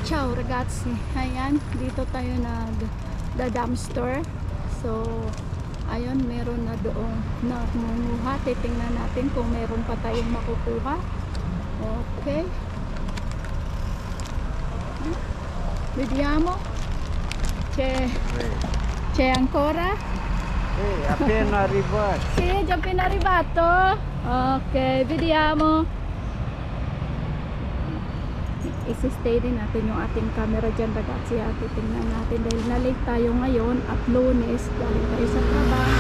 Ciao ragazzi, ayan, dito tayo nag-dumpster. So, ayun, meron na doon na kumuha. Titingnan natin kung meron pa tayong makukuha. Okay. Vediamo. C'è ancora? Appena arrivato. Sì, è già appena arrivato. Ok, vediamo. I-stay din natin yung ating camera dyan ragazzi. Titingnan natin dahil na-late tayo ngayon at Lunes. Galing tayo sa trabaho.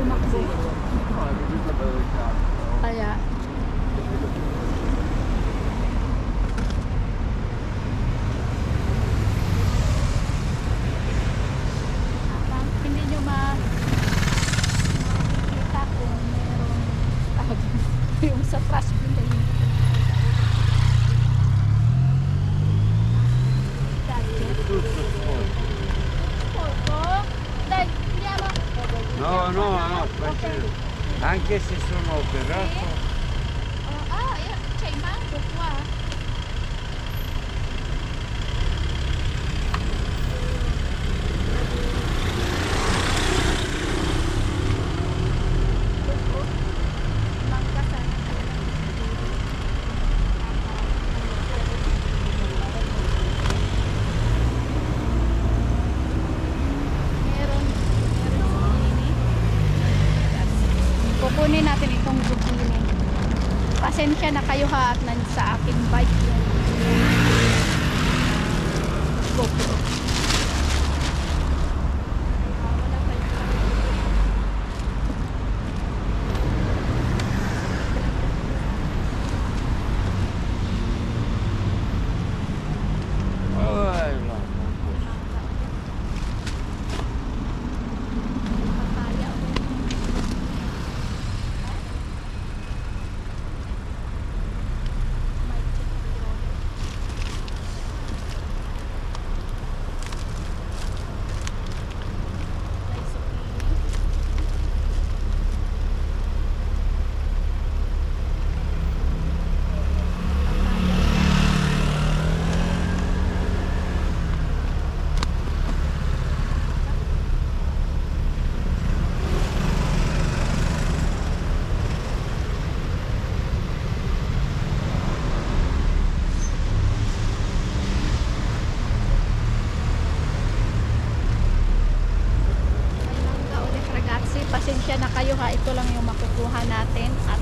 Tumakbo. Kaya hindi nyo makikita kung meron yung sa trash bin din. Dai, andiamo. No, facile. Anche se sono operato. C'è il mango qua. Kukunin natin itong zucchini. Pasensya na kayo ha at sa aking bike yung GoPro. Pasensya na kayo ha, ito lang yung makukuha natin at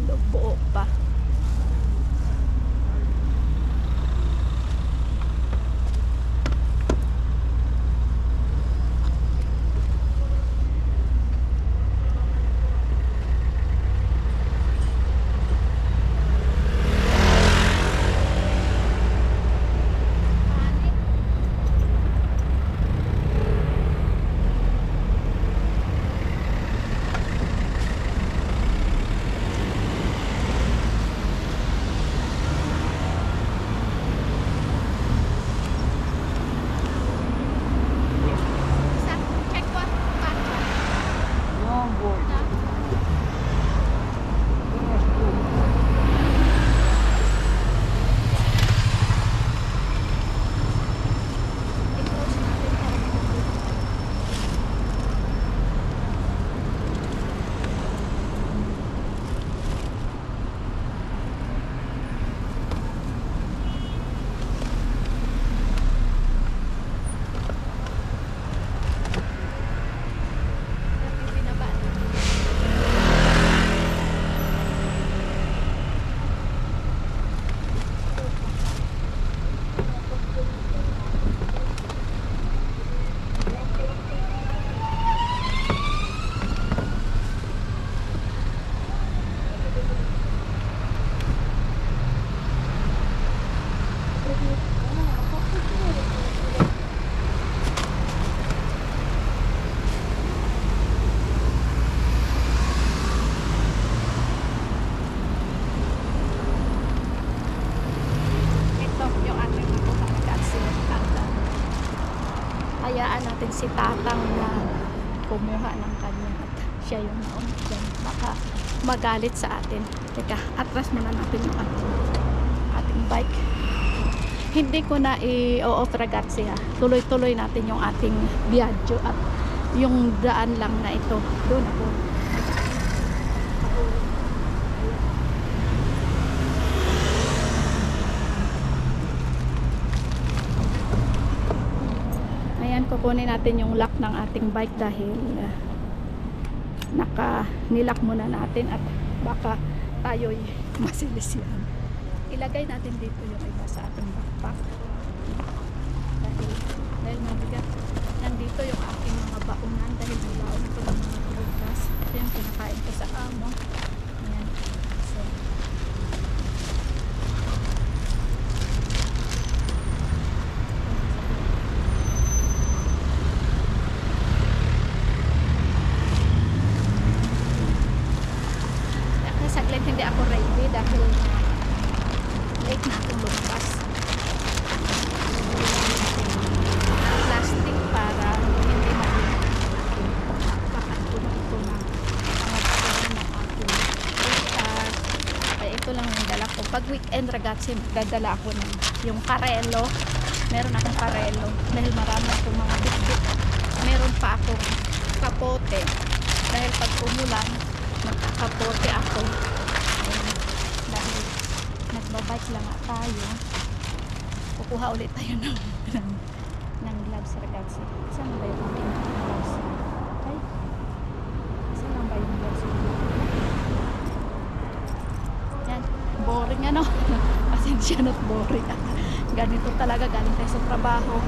Buo pa. Check what? Non voglio. I-close natin para pinaba natin. Ito yung ating nakuha na kaaksidente. Hayaan natin si Tatang na kumuha ng kanya at siya yung nauna dyan. Baka magalit sa atin. Teka, atras muna natin yung ating bike. Hindi ko na i-off ragazzi ha. Tuloy-tuloy natin yung ating biadyo at yung daan lang na ito. Doon ako. Ayan, kukunin natin yung lock ng ating bike dahil nilak muna natin at baka tayo'y masilisyan. Ilagay natin dito yung iba sa ating backpack dahil mabigat. Nandito yung aking mga baunan dahil nilaon ko ng mga prutas. Ito yung kinakain ko sa amo. Ayan. So, saglit hindi ako ready dahil late na akong lumabas. Ang plastic para hindi maliit bakit puno ito na mga pagkain ng aking prutas. Ay, ito lang yung dala ko. Pag weekend ragazzi, dadala ako ng yung karelo. Meron akong karelo dahil marami akong mga bitbit. Meron pa akong kapote dahil pag umulan magkakapote ako. Ayan. Dahil nagbabike lang tayo, kukuha ulit tayo ng gloves ragazzi. Saan ba yung aking gloves? Ay, saan lang ba yung gloves? Yan, boring ano. Pasensya not boring. Ganito talaga, galing tayo sa trabaho.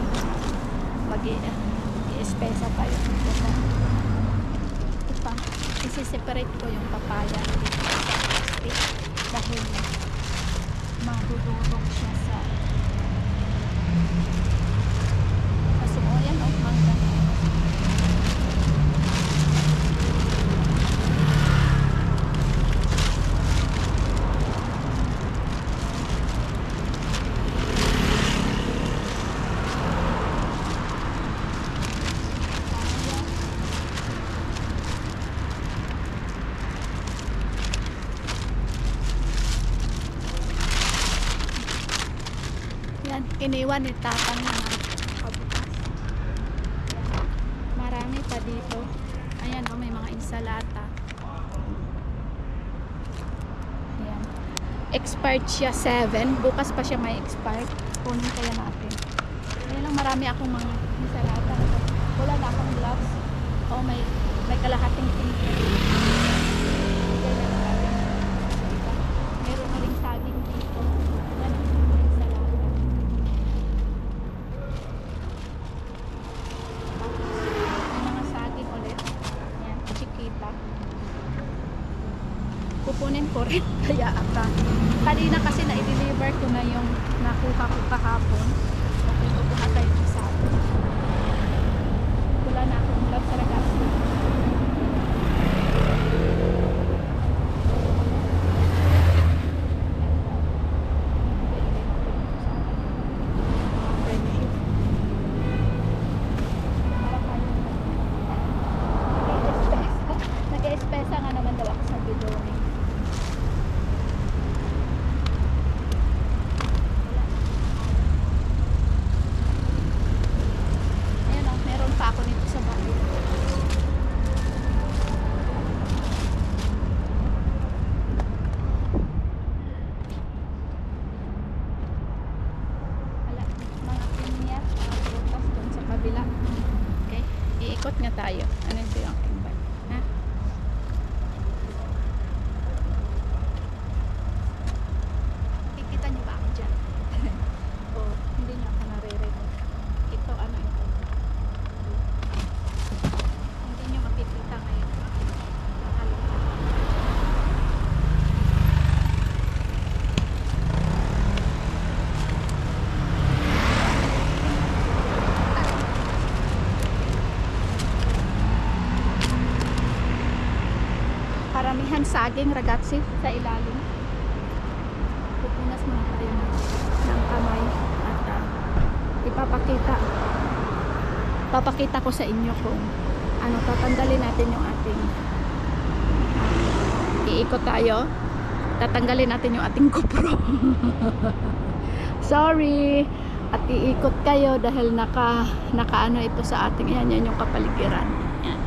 Mag-i-espesa tayo. Isi-separate ko yung papaya dito sa plastic dahil madudurog siya sa sumo. Yan o, mangga. Yan, iniwan ni Tatang na kabukas. Marami pa dito. Ayan o, may mga insalata. Ayan. Expired siya 7. Bukas pa siya may expired. Kunin kaya natin. Ayan lang, marami akong mga insalata. Wala na akong gloves. O, may kalahating pinto. Ayan na natin. ata. Kukunin ko rin. Kaya ata. Kanina kasi na-deliver ko na yung nakuha ko kahapon. Okay, kukuha tayo ng isa. Wala na akong ulam sa ragazzi. Nag-espesa nga naman daw ako sa bidone. Ayan o, meron pa ako nito sa bahay. Wala, mga pinya, mga prutas doon sa kabila. Okay, iikot nga tayo. Ano ito yung aking bike? Ha? Kikita niyo ba ako dyan? O, hindi niyo ako naririnig. Ito, ano ito? Hindi niyo makikita ngayon. Nakalupa. Karamihan saging ragazzi sa ilalim. Pupunas muna tayo ng kamay at papakita ko sa inyo kung ano, tatanggalin natin yung ating iikot tayo, tatanggalin natin yung ating GoPro. Sorry, at iikot kayo dahil naka ano ito sa ating, yan yung kapaligiran. Yan,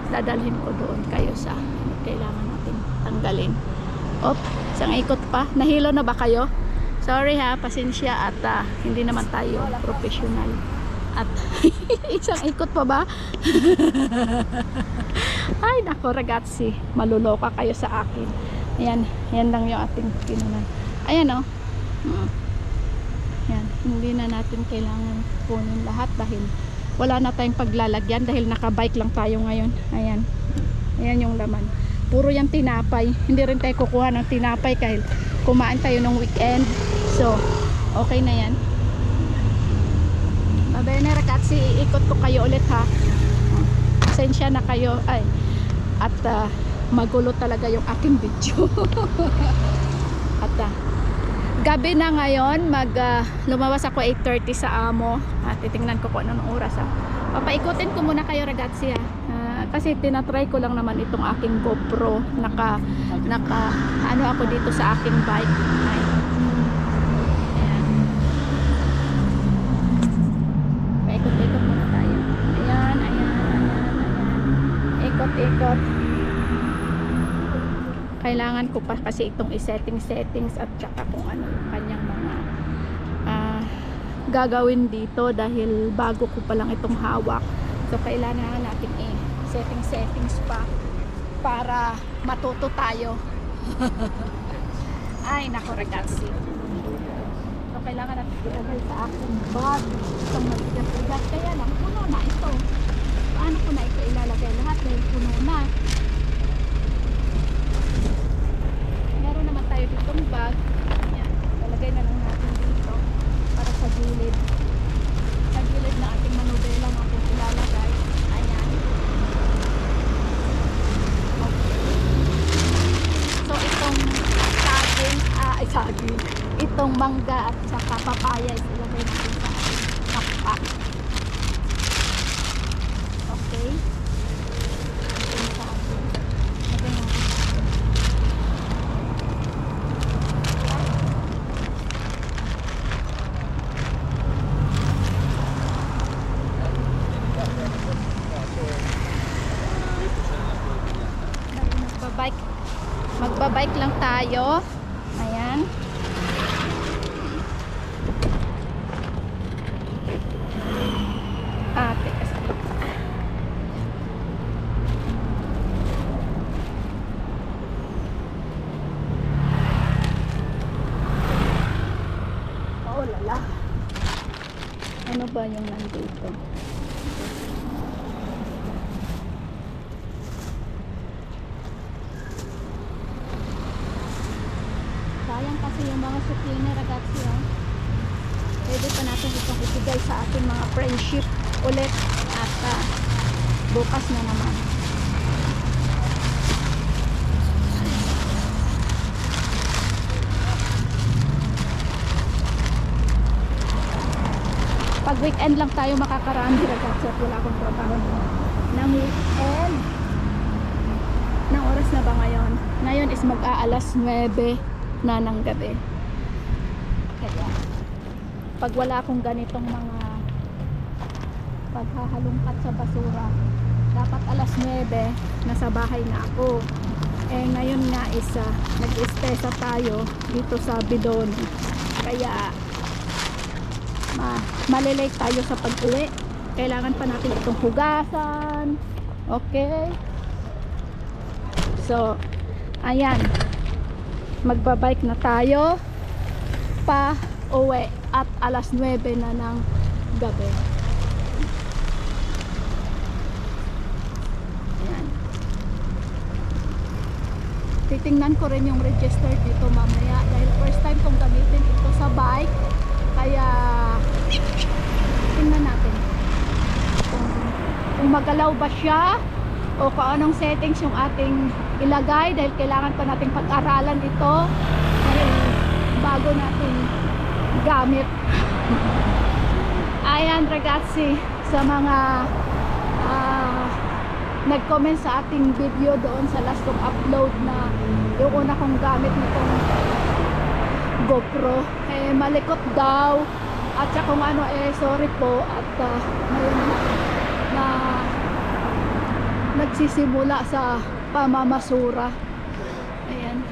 dadalhin ko doon kayo sa kailangan natin tanggalin. Op, isang ikot pa. Nahilo na ba kayo? Sorry ha, pasensya at hindi naman tayo professional. At isang ikot pa ba? Ay nako ragazzi, maluloka kayo sa akin. Ayan, yan lang yung ating kinunan. Ayan o. Yan, hindi na natin kailangan kunin lahat dahil wala na tayong paglalagyan dahil nakabike lang tayo ngayon. Ayan. Ayan yung laman. Puro yung tinapay. Hindi rin tayo kukuha ng tinapay kahit kumain tayo ng weekend. So, okay na yan. Babay na ragazzi, iikot ko kayo ulit ha. Pasensya na kayo. Ay, at magulo talaga yung aking video. At gabi na ngayon, lumawas ako 8:30 sa amo. Titingnan ko anong oras ha. Papaikutin ko muna kayo ragazzi ha. Kasi tinatry ko lang naman itong aking GoPro. Naka ano ako dito sa aking bike. Ay. Ayan. Paikot-ikot muna tayo. Ayan. Ikot-ikot. Kailangan ko pa kasi itong settings at saka kung ano yung kanyang mga gagawin dito dahil bago ko pa lang itong hawak. So kailangan natin settings pa para matuto tayo. Ay nako ragazzi, so kailangan natin ilagay sa aking bag itong mabigat-bigat, kaya lang puno na ito. Paano ko na ito ilalagay lahat dahil puno na. Meron naman tayo ditong bag. Yan, lalagay na lang natin dito para sa gilid na ating manubela natin ilalagay. Ayan. So itong saging, itong mangga at saka papaya is ilagay natin sa ating backpack. Okay. Itong saging. Ilagay natin. Magbabike lang tayo. Ayan. Teka sa oh lala. Ano ba yung nandito? Ito yung mga zucchini ragazzi, oh. Pwede pa natin itong ibigay sa ating mga friendship ulit at bukas na naman. Pag weekend lang tayo makakarami ragazzi at wala akong trabaho ng weekend. Nang oras na ba ngayon? Ngayon is mag-aalas 9 na ng gabi. Kaya pag wala akong ganitong mga paghahalungkat sa basura, dapat alas 9 nasa bahay na ako. Eh ngayon nga is nag-estesa tayo dito sa Bidon. Kaya malilate tayo sa pag-uwi. Kailangan pa natin itong hugasan. Okay? So, ayan. Magbabike na tayo pa uwi at alas 9 na ng gabi. Ayan. Titingnan ko rin yung register dito mamaya dahil first time kong gamitin ito sa bike. Kaya tingnan natin kung magalaw ba siya o kung anong settings yung ating ilagay dahil kailangan pa nating pag-aralan ito dahil bago natin gamit. Ayan ragazzi, sa mga nag-comment sa ating video doon sa last kong upload na yung una kong gamit nitong GoPro malikot daw at saka kung ano sorry po at ngayon na nagsisimula sa pamamasura. Ayan,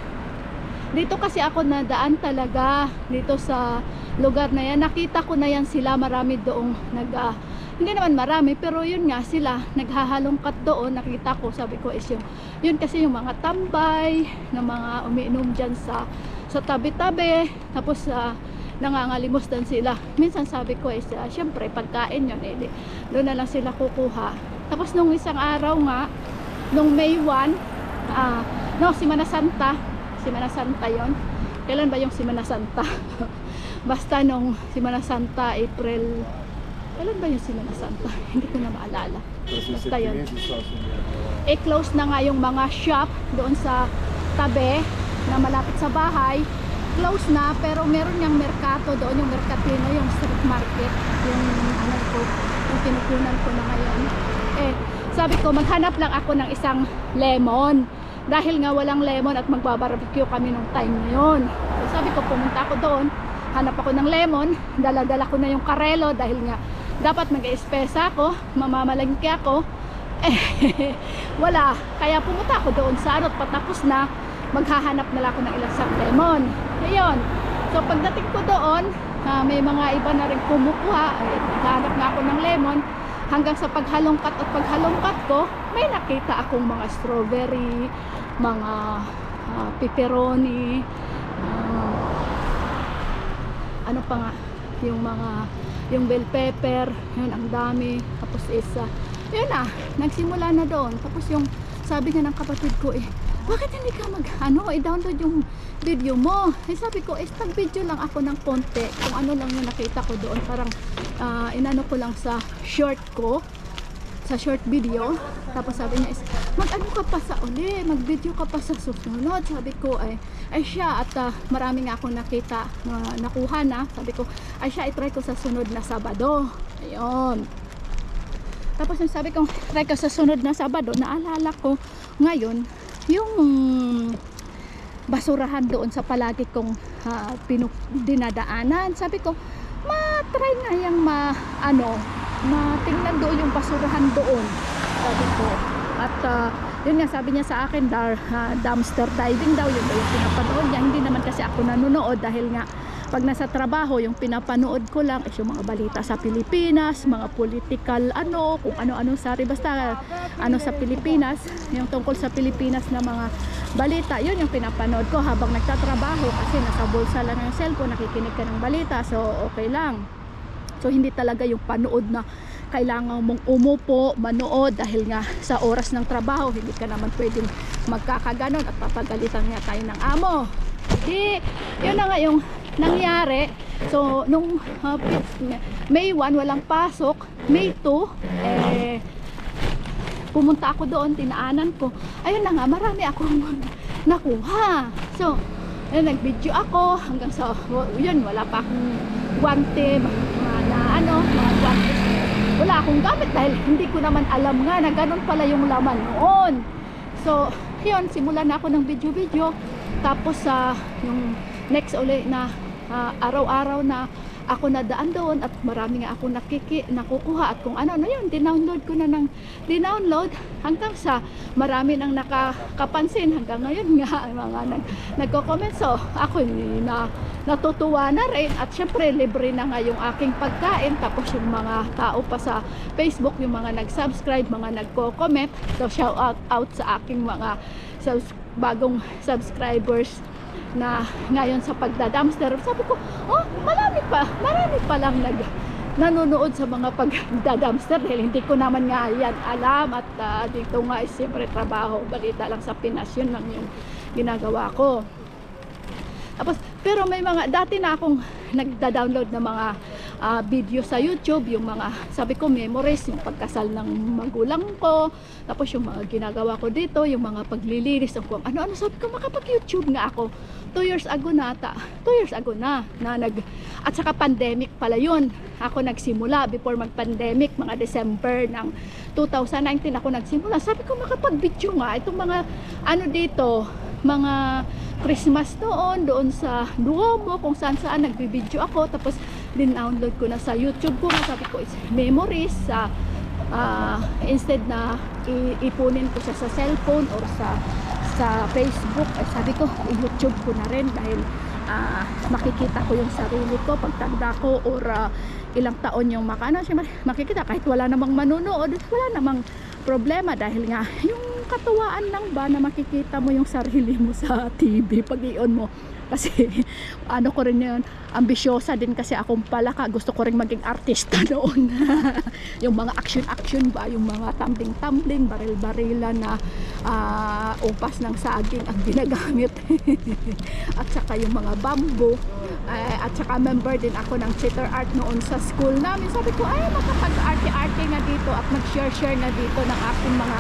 dito kasi ako nadaan talaga dito sa lugar na yan. Nakita ko na yan sila, marami doong hindi naman marami pero yun nga sila naghahalongkat doon. Nakita ko, sabi ko is yun kasi yung mga tambay na mga umiinom dyan sa tabi-tabi, tapos nangangalimos din sila. Minsan sabi ko is syempre pagkain yun doon na lang sila kukuha. Tapos nung isang araw nga nung May 1 Semana Santa yon. Kailan ba yung Semana Santa? Basta nung Semana Santa April, kailan ba yung Semana Santa? Hindi ko na maalala. Basta yun, close na nga yung mga shop doon sa tabi na malapit sa bahay. Close na, pero meron niyang merkato doon, yung merkatino, yung street market, yung yung kinukunan ko na ngayon. Sabi ko maghanap lang ako ng isang lemon dahil nga walang lemon at magbabarbecue kami nung time na yun. So, sabi ko pumunta ako doon, hanap ako ng lemon, dala-dala ko na yung karelo dahil nga dapat mag-espesa ako, mamamalengke ako. Wala, kaya pumunta ako doon sa patapos na maghahanap na lang ako ng ilang lemon. Ayun. So pagdating ko doon, may mga iba na rin kumukuha. Naghahanap nga ako ng lemon. Hanggang sa paghalongkat ko, may nakita akong mga strawberry, mga pepperoni, ano pa nga, yung bell pepper, yun ang dami. Tapos yun nagsimula na doon. Tapos yung sabi nga ng kapatid ko bakit hindi ka i-download yung video mo? Sabi ko, tag-video lang ako ng konti. Kung ano lang yung nakita ko doon. Parang inano ko lang sa short ko. Sa short video. Tapos sabi niya mag-ano ka pa sa uli. Mag-video ka pa sa susunod. Sabi ko, siya. At marami nga ako nakita na nakuha na. Sabi ko, siya, i-try ko sa sunod na Sabado. Ayun. Tapos yung sabi ko, try ko sa sunod na Sabado. Naalala ko ngayon, yung basurahan doon sa palagi kong dinadaanan. Sabi ko, try nga yung matingnan doon yung basurahan doon. Sabi ko. At yun nga sabi niya sa akin, dumpster diving daw, yun yung pinapanood niya. Hindi naman kasi ako nanonood dahil nga pag nasa trabaho, yung pinapanood ko lang is yung mga balita sa Pilipinas, mga political kung ano-ano basta sa Pilipinas, yung tungkol sa Pilipinas na mga balita, yun yung pinapanood ko habang nagtatrabaho kasi nasa bulsa lang yung cellphone, nakikinig ka ng balita, so okay lang. So hindi talaga yung panood na kailangan mong umupo, manood dahil nga sa oras ng trabaho, hindi ka naman pwedeng magkakaganon at papagalitan nga tayo ng amo. Di, yun na nga yung nangyari. So, nung May 1, walang pasok. May 2, pumunta ako doon, tinaanan ko. Ayun na nga, marami akong nakuha. So, nag-video ako hanggang sa, yun, wala pa akong guante, mga guante. Wala akong gamit dahil hindi ko naman alam nga na ganun pala yung laman noon. So, yun, simulan na ako ng video-video. Tapos, yung next uli na araw-araw na ako nadaan doon at marami nga ako nakukuha at kung ano yun, dinownload ko na ng dinownload hanggang sa marami nang nakakapansin hanggang ngayon nga mga nagko-comment. So ako natutuwa na rin at syempre libre na nga yung aking pagkain, tapos yung mga tao pa sa Facebook, yung mga nag-subscribe, mga nagko-comment. So shout out sa aking mga bagong subscribers na ngayon sa pagda-dumpster. Sabi ko, oh, marami pa lang nanonood sa mga pagda-dumpster dahil hindi ko naman nga yan alam at dito nga is siyempre trabaho, balita lang sa Pinas, yun lang yung ginagawa ko. Tapos, pero may mga, dati na akong nagda-download ng mga video sa YouTube, yung mga, sabi ko, memories, yung pagkasal ng magulang ko, tapos yung mga ginagawa ko dito, yung mga paglilinis, kung ano-ano, sabi ko, makapag-YouTube nga ako. 2 years ago na at saka pandemic pala yun. Ako nagsimula before mag-pandemic, mga December ng 2019 ako nagsimula. Sabi ko, makapag-video nga itong mga ano dito, mga Christmas doon sa Duomo, kung saan nagbibideo ako. Tapos din-download ko na sa YouTube ko. Sabi ko, it's memories instead na ipunin ko siya sa cellphone or sa Facebook. Sabi ko, i-YouTube ko na rin dahil makikita ko yung sarili ko pagtanda ko or ilang taon yung makikita kahit wala namang manunood, wala namang problema dahil nga yung katuwaan lang ba na makikita mo yung sarili mo sa TV pag i-on mo. Kasi ano ko rin yun, ambisyosa din kasi akong palaka, gusto ko rin maging artista noon. Yung mga action ba, yung mga tumbling, baril-barilan na upas ng saging ang ginagamit. At saka yung mga bamboo, at saka member din ako ng theater art noon sa school namin. Sabi ko, ay makapag-arte-arte na dito at mag-share na dito ng aking mga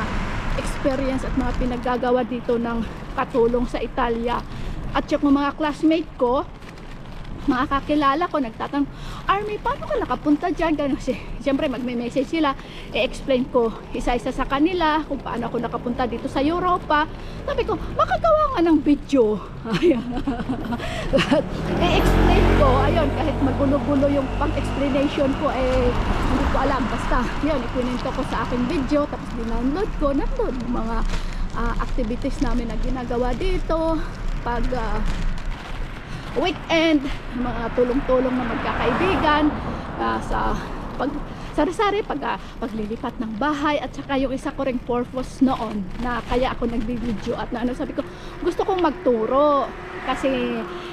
experience at mga pinaggagawa dito ng katulong sa Italia. At yung mga classmate ko, mga kakilala ko, nagtatanong, Army, paano ka nakapunta dyan? Ganun, siyempre magme-message sila, i-explain ko isa-isa sa kanila kung paano ako nakapunta dito sa Europa. Sabi ko, makagawa nga ng video. I-explain ko, ayun, kahit magulo-gulo yung pang-explanation ko, hindi ko alam. Basta, yun, ipininto ko sa aking video, tapos dinownload ko, nandun yung mga activities namin na ginagawa dito. Pag weekend, mga tulong-tulong na magkakaibigan sa sari-sari, paglilipat ng bahay, at saka yung isa ko ring purpose noon na kaya ako nagbibideo at sabi ko, gusto kong magturo kasi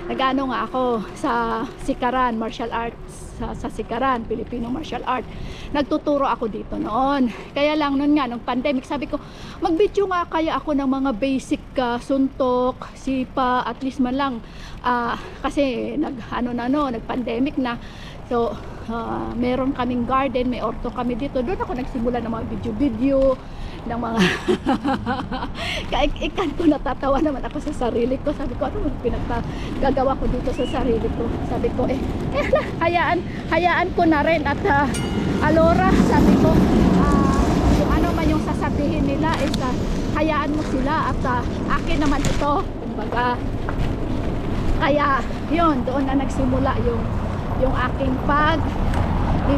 nagano nga ako sa Sikaran martial arts, sa Sikaran Filipino martial art, nagtuturo ako dito noon. Kaya lang noon nga nung pandemic, sabi ko mag-video nga kaya ako ng mga basic suntok, sipa, at least man lang kasi nag-pandemic na. So meron kaming garden, may orto kami dito. Doon ako nagsimula ng mga video ng mga kaikikan ko, natatawa naman ako sa sarili ko. Sabi ko, ano pinagagawa ko dito sa sarili ko? Sabi ko, hayaan ko na rin. At Alora, sabi ko, kung ano man yung sasabihin nila is hayaan mo sila at akin naman ito. Kumbaga, kaya yun, doon na nagsimula yung aking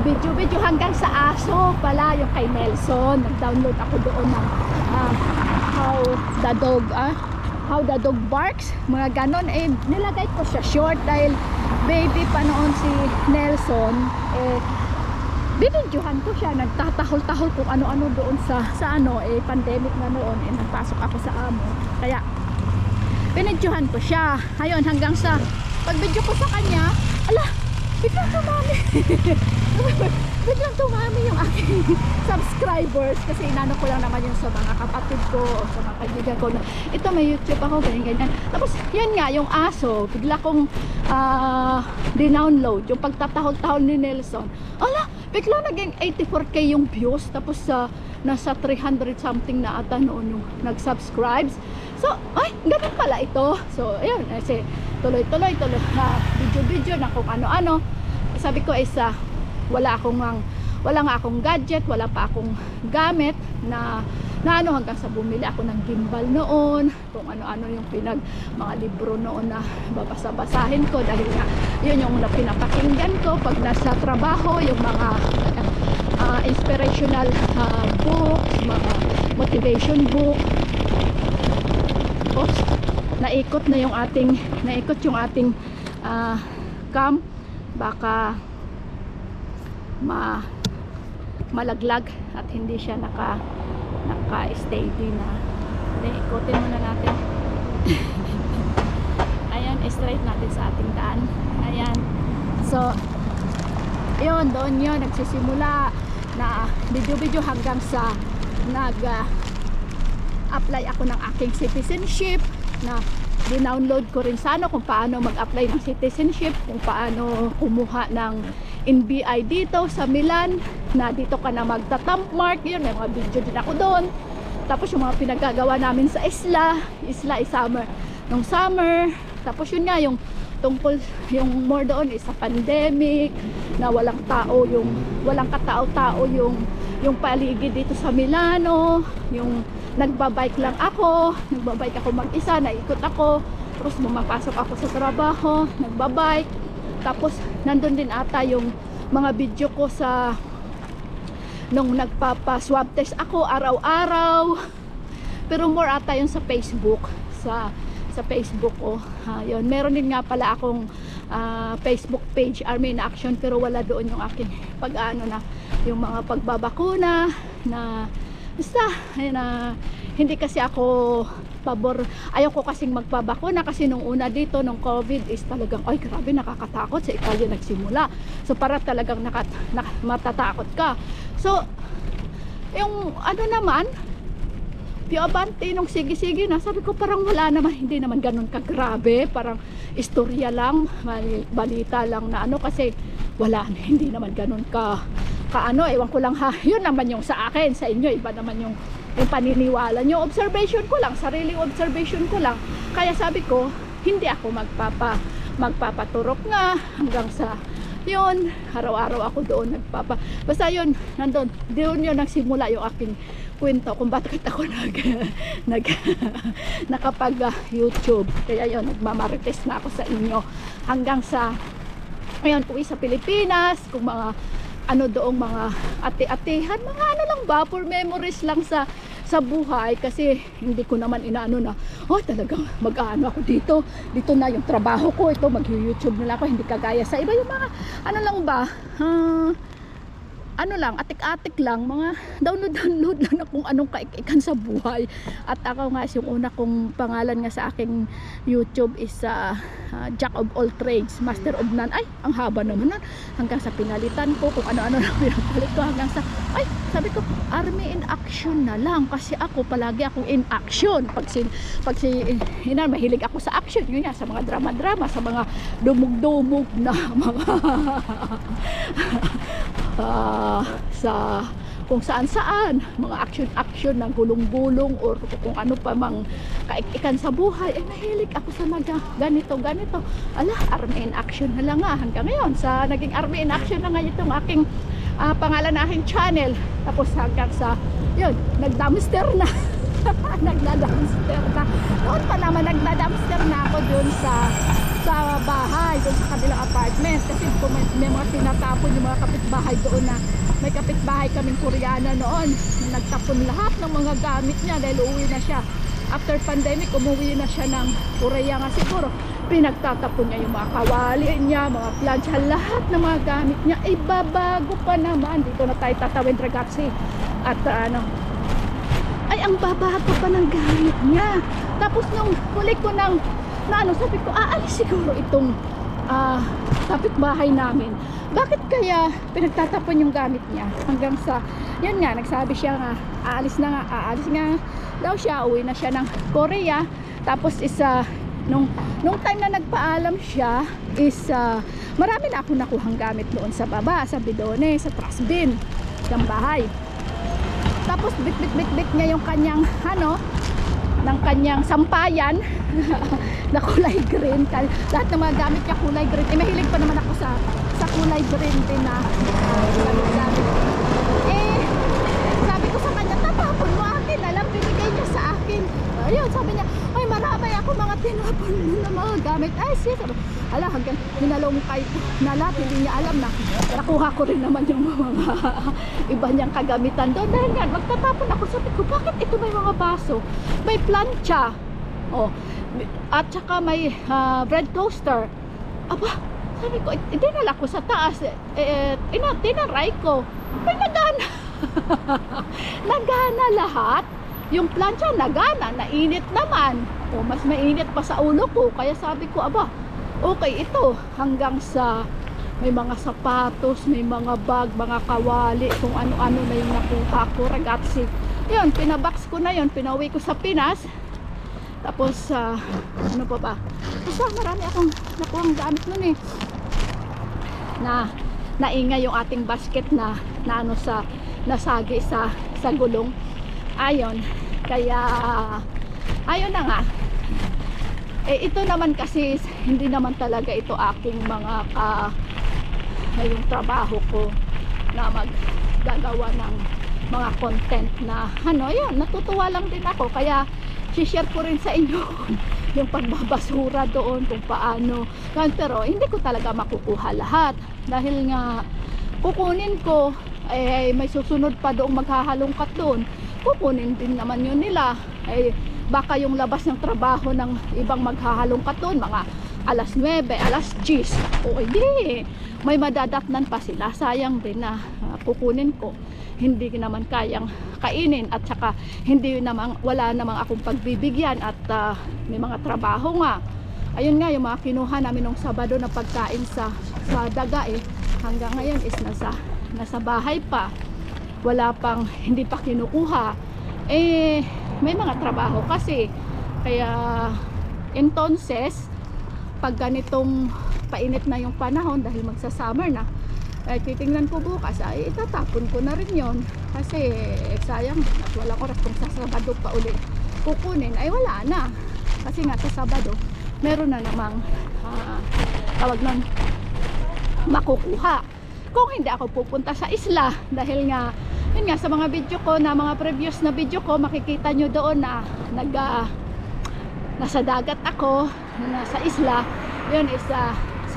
video hanggang sa aso pala, yung kay Nelson. Nag-download ako doon ng how the dog barks, mga ganon. Nilagay ko siya short dahil baby pa noon si Nelson. Binidyohan ko siya, nagtatahol-tahol kung ano-ano doon sa pandemic na noon. Nagpasok ako sa amo, kaya binidyohan ko siya. Ayun, hanggang sa pagbidyo ko sa kanya, ala, biglang tumami. Biglang tumami yung aking subscribers kasi inano ko lang naman yun sa mga kapatid ko o sa mga kaibigan ko na ito may YouTube ako, ganyan. Tapos yan nga, yung aso, bigla kong dinownload yung pagtatahol-tahol ni Nelson. Ala, bigla naging 84k yung views, tapos nasa 300 something na ata noon yung nag-subscribes. So, ay, ganun pala ito. So, ayun, kasi tuloy-tuloy, video-video na kung ano-ano. Sabi ko wala nga akong gadget, wala pa akong gamit na ano hanggang sa bumili ako ng gimbal noon, kung ano-ano yung mga libro noon na babasa-basahin ko dahil nga yun yung pinapakinggan ko pag nasa trabaho, yung mga inspirational books, mga motivation book. Oops, naikot yung ating cam, baka malaglag at hindi siya naka-steady na. Ikutin muna natin. Ayan, straight natin sa ating daan. Ayan. So, yun, doon yun, nagsisimula na video hanggang sa apply ako ng aking citizenship, na dinownload ko rin kung paano mag-apply ng citizenship, kung paano kumuha ng NBI dito sa Milan, na dito ka na magta-thumb mark. Yun, may mga video din ako doon. Tapos yung mga pinagagawa namin sa isla is summer, tapos yun nga, yung tungkol, yung more doon is sa pandemic, na walang katao-tao yung paligid dito sa Milano, yung nagbabike ako mag-isa, naikot ako, tapos bumapasok ako sa trabaho, nagbabike. Tapos nandun din ata yung mga video ko nung nagpapa-swab test ako araw-araw, pero more ata yun sa Facebook, sa Facebook ko. Yun, meron din nga pala akong Facebook page, Army in Action, pero wala doon yung aking yung mga pagbabakuna na basta, hindi kasi ako pabor, ayaw ko kasing magpabakuna kasi nung una dito, nung COVID is talagang, ay grabe, nakakatakot, sa Italia nagsimula, so para talagang matatakot ka. So yung naman, Pio Abante, nung sige-sige na, sabi ko parang wala naman, hindi naman ganun kagrabe, parang istorya lang, balita lang na kasi hindi naman ganun ewan ko lang yun naman yung sa akin, sa inyo iba naman yung paniniwala nyo. Observation ko lang, sariling observation ko lang, kaya sabi ko hindi ako magpapaturok nga hanggang sa yun, araw-araw ako doon basta yun, doon yun nagsimula yung aking kwento kung bakit ako nakapag YouTube. Kaya yun, nagmamarites na ako sa inyo hanggang sa ngayon, uwi sa Pilipinas, kung mga doong mga ate-atehan, mga lang ba, for memories lang sa buhay, kasi hindi ko naman inaano na talagang ako dito na yung trabaho ko, ito mag-YouTube na lang ako, hindi kagaya sa iba yung mga lang ba, lang, atik-atik lang, mga download lang na kung anong kaikikan sa buhay. At ako nga, yung una kong pangalan nga sa aking YouTube is Jack of all trades, master of none. Ay, ang haba naman nun, hanggang sa pinalitan ko kung ano-ano na pinapalit ko, hanggang sa sabi ko, Army in Action na lang, kasi ako palagi akong in action. Pag mahilig ako sa action, yun nga, sa mga drama-drama, sa mga dumug-dumug na mga sa kung saan-saan, mga action na gulong-gulong or kung ano pa mang kaikikan sa buhay, mahilig ako sa mga ganito. Army in Action na lang nga hanggang ngayon, sa naging Army in Action na nga itong aking pangalan na aking channel. Tapos hanggang sa yun, nagdumpster na nagda-dumpster na noon pa naman, nagda-dumpster na ako dun sa bahay, dun sa kabilang apartment, kasi may mga tinatapon yung mga kapitbahay doon, na may kapitbahay kaming Koreana noon, nagtapon lahat ng mga gamit niya dahil uuwi na siya after pandemic, umuwi na siya ng Korea nga siguro, pinagtatapon niya yung mga kawali niya, mga plancha, lahat ng mga gamit niya, babago pa naman. Dito na tayo tatawid, ragazzi, at ang babago pa ng gamit niya. Tapos nung huli ko sabi ko, aalis siguro itong kapitbahay namin, bakit kaya pinagtatapon yung gamit niya hanggang sa, yun nga, nagsabi siya nga aalis nga daw siya, uwi na siya ng Korea. Tapos isa nung time na nagpaalam siya is marami na ako nakuhang gamit noon sa baba, sa bidone, sa trash bin ng bahay. Tapos bit niya yung kanyang ng kanyang sampayan na kulay green. Lahat ng mga gamit niya kulay green. Mahilig pa naman ako sa kulay green din na gamit. Sabi ko sa kanya, tatapon mo akin. Alam, binigay niya sa akin. Ayun, sabi niya, ay marami ako mga tinapon mo na mga gamit. Ay siya, sabi, ala, hanggang hinalongkay ko na lahat, hindi niya alam na nakuha ko rin naman yung mga iba niyang kagamitan doon. Dahil nga, magtatapon ako. Sabi ko, bakit ito may mga baso? May plancha. At saka may bread toaster. Aba, sabi ko, dinala ko sa taas. Tinaray ko. May nagana. Nagana lahat. Yung plancha nagana, nainit naman. Mas mainit pa sa ulo ko. Kaya sabi ko, aba, okay ito. Hanggang sa may mga sapatos, may mga bag, mga kawali, kung ano-ano na yung nakuha ko, ragazzi. Yun, pinabox ko na yun, pinauwi ko sa Pinas. Tapos, ano pa ba? Basta marami akong nakuhang gamit nun eh. Naingay yung ating basket na nasagi sa gulong. Ayon, kaya ayun na nga. Ito naman kasi hindi naman talaga ito aking mga yung trabaho ko na maggagawa ng mga content na yun, natutuwa lang din ako. Kaya share ko rin sa inyo yung pagbabasura doon kung paano. Pero hindi ko talaga makukuha lahat dahil nga kukunin ko, may susunod pa doong maghahalongkat doon, kukunin din naman yun nila. Baka yung labas ng trabaho ng ibang maghahalongkat doon mga alas 9, alas 10, o hindi, may madadatnan pa sila. Sayang din na kukunin ko, hindi naman kayang kainin. At saka wala namang akong pagbibigyan. At may mga trabaho nga. Ayun nga, yung mga kinuha namin nung Sabado na pagkain sa daga hanggang ngayon is nasa bahay pa, wala pang, hindi pa kinukuha. May mga trabaho kasi. Kaya entonces, pag ganitong painit na yung panahon dahil magsa-summer na, titingnan ko bukas, itatapon ko na rin yon. Kasi sayang at walang oras. Kung sa Sabado pa uli kukunin, wala na. Kasi nga sa Sabado meron na namang tawag nun, makukuha. Kung hindi ako pupunta sa isla, dahil nga yun nga, sa mga video ko na mga previous na video ko, makikita nyo doon na nasa dagat ako, nasa isla. Yun is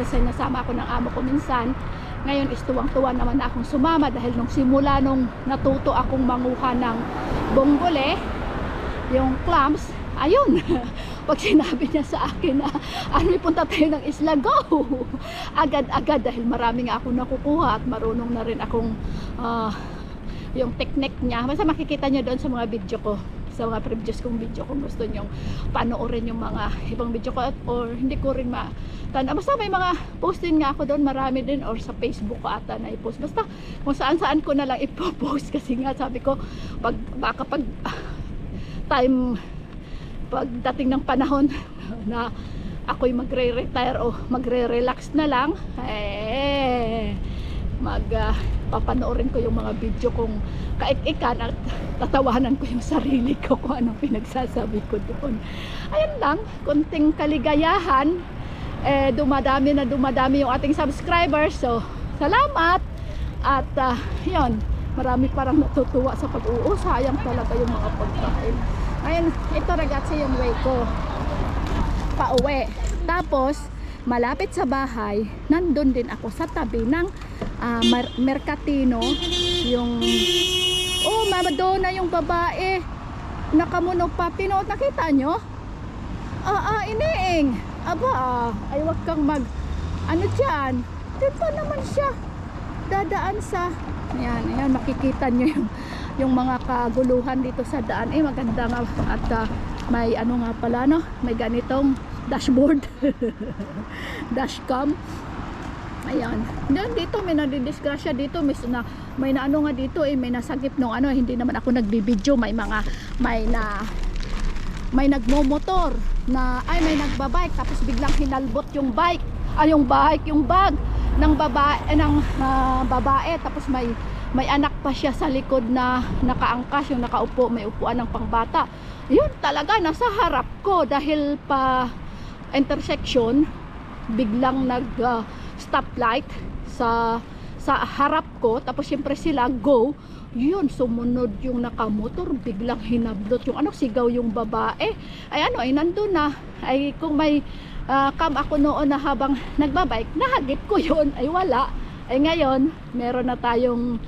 sinasama ako ng amo ko minsan. Ngayon is tuwang-tuwa naman na akong sumama dahil nung simula nung natuto akong manguha ng bonggole, yung clams, ayun. Pag sinabi niya sa akin na punta tayo ng isla, go! Agad-agad dahil marami nga akong nakukuha at marunong na rin akong yung technique niya. Basta makikita nyo doon sa mga video ko, sa mga previous kong video, kung gusto nyo panoorin yung mga ibang video ko or hindi ko rin basta may mga posting nga ako doon, marami din, or sa Facebook ko ata na i-post. Basta kung saan-saan ko na lang ipopost kasi nga sabi ko, baka pag pagdating ng panahon na ako'y magre-retire o magre-relax na lang, papanoorin ko yung mga video kong kaik-ikan at tatawanan ko yung sarili ko kung anong pinagsasabi ko doon. Ayun lang, konting kaligayahan. Dumadami yung ating subscribers, so salamat. At yun, marami parang natutuwa sa sayang talaga yung mga pagkain. Ayun, ito ragazzi yung way ko pauwi. Tapos malapit sa bahay, nandun din ako sa tabi ng Mercatino. Yung Madonna, yung babae nakamunog pa, tinood, nakita nyo? Iniing, ay wag kang dyan, din pa naman siya dadaan sa ayan, makikita nyo yung mga kaguluhan dito sa daan. Maganda nga at may nga pala, no, may ganitong dashboard. Dashcam. Ayan. Then dito may nadidisgrasya dito, may na ano nga dito may nasagip nung ano, hindi naman ako nagbibideo, may nagmomotor na may nagbabike tapos biglang hinalbot yung bike, yung bag ng babae tapos may anak pa siya sa likod na nakaangkas, yung nakaupo, may upuan ng pangbata. Yun talaga nasa harap ko dahil pa intersection biglang stoplight sa harap ko, tapos syempre sila go, yun sumunod yung nakamotor, biglang hinablot yung sigaw yung babae, ay nandun na, kung may cam ako noon na habang nagbabike, nahagip ko yun, wala, ngayon meron na tayong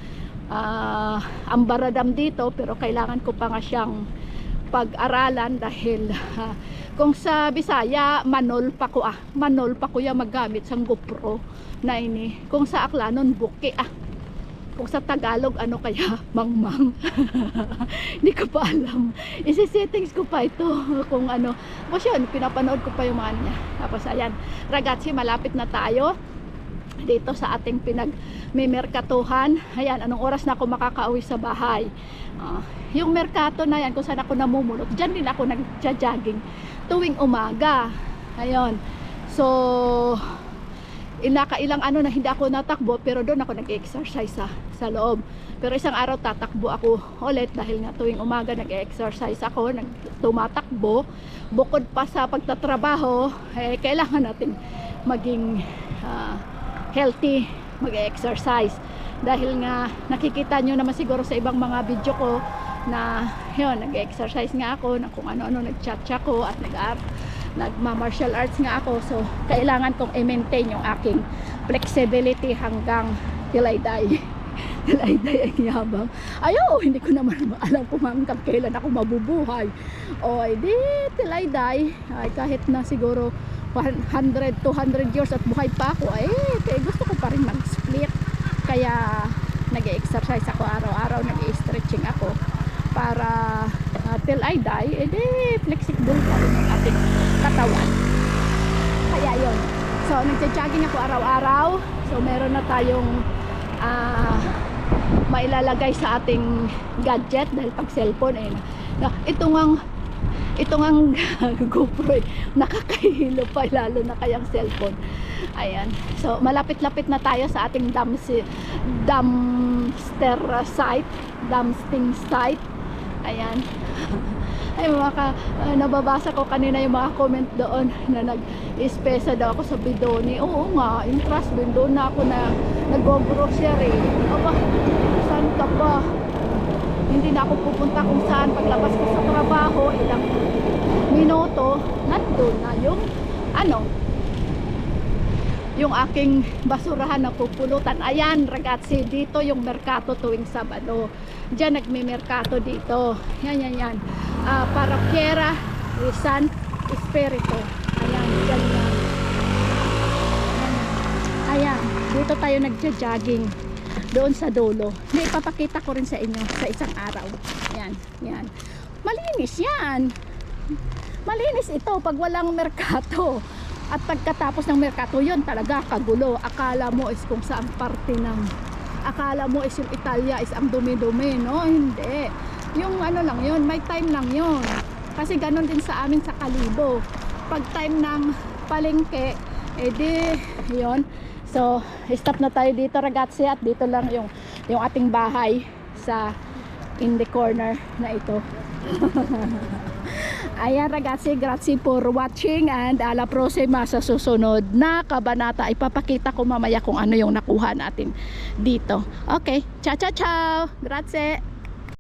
ambaradam dito, pero kailangan ko pa nga siyang pag-aralan dahil kung sa Bisaya manol pa ko ya magamit sang GoPro na ini, kung sa Aklanon buki kung sa Tagalog ano kaya mangmang. Hindi ko pa alam, isi-settings ko pa ito kung ano, kasi yun pinapanood ko pa yung mga niya. Tapos ayan ragazzi, malapit na tayo dito sa ating merkatuhan. Ayan, anong oras na ako makakauwi sa bahay. Yung merkato na yan, kung saan ako namumulot, dyan din ako nagja-jogging tuwing umaga. Ayun. So, ilang ano na hindi ako natakbo, pero doon ako nag-exercise sa loob. Pero isang araw tatakbo ako ulit dahil nga tuwing umaga nag-exercise ako, tumatakbo. Bukod pa sa pagtatrabaho, kailangan natin maging healthy, mag-exercise. Dahil nga nakikita nyo naman siguro sa ibang mga video ko na yun, nag-exercise nga ako, na kung ano-ano, nag-chat ko at nagma-martial arts nga ako. So kailangan kong i-maintain yung aking flexibility hanggang till I die. Till I die ang yabang. Hindi ko naman alam kung hanggang kailan ako mabubuhay. Di till I die, kahit na siguro 100, 200 years at buhay pa ako, gusto ko pa rin mag-split. Kaya nag-exercise ako araw-araw, nag-stretching ako para till I die, flexible pa rin ang ating katawan. Kaya yun. So, nag-jogging ako araw-araw. So, meron na tayong mailalagay sa ating gadget dahil pag cellphone, itong ang GoPro nakakahilo pa, lalo na kayang cellphone. Ayan, so malapit-lapit na tayo sa ating dumpster site. Ayan. Nababasa ko kanina yung mga comment doon na nag-espesa daw ako sa Bidoni. Oo nga, yung trust bin doon na ako na nag-grocery. Saan ka ba? Hindi na ako pupunta kung saan. Paglabas ko sa trabaho, ilang minuto, nandun na yung aking basurahan na pupulutan. Ayan ragazzi, dito yung merkato tuwing Sabado. Diyan nagme-merkato dito. Yan. Parroquiera de San Espiritu. Ayan, dyan yan. Ayan, dito tayo nagja-jogging. Doon sa dulo. Ipapakita ko rin sa inyo sa isang araw. Yan. Malinis yan. Malinis ito pag walang merkato. At pagkatapos ng merkato, yun talaga kagulo. Akala mo is kung saan parte akala mo is yung Italia is ang dumi-dumi, no? Hindi. Yung lang yun, may time lang yun. Kasi ganun din sa amin sa Kalibo. Pag time ng palengke, yun. So, stop na tayo dito ragazzi, at dito lang yung ating bahay in the corner na ito. Ayan ragazzi, grazie for watching, and alla prossima sa susunod na kabanata. Ipapakita ko mamaya kung ano yung nakuha natin dito. Okay, ciao. Grazie.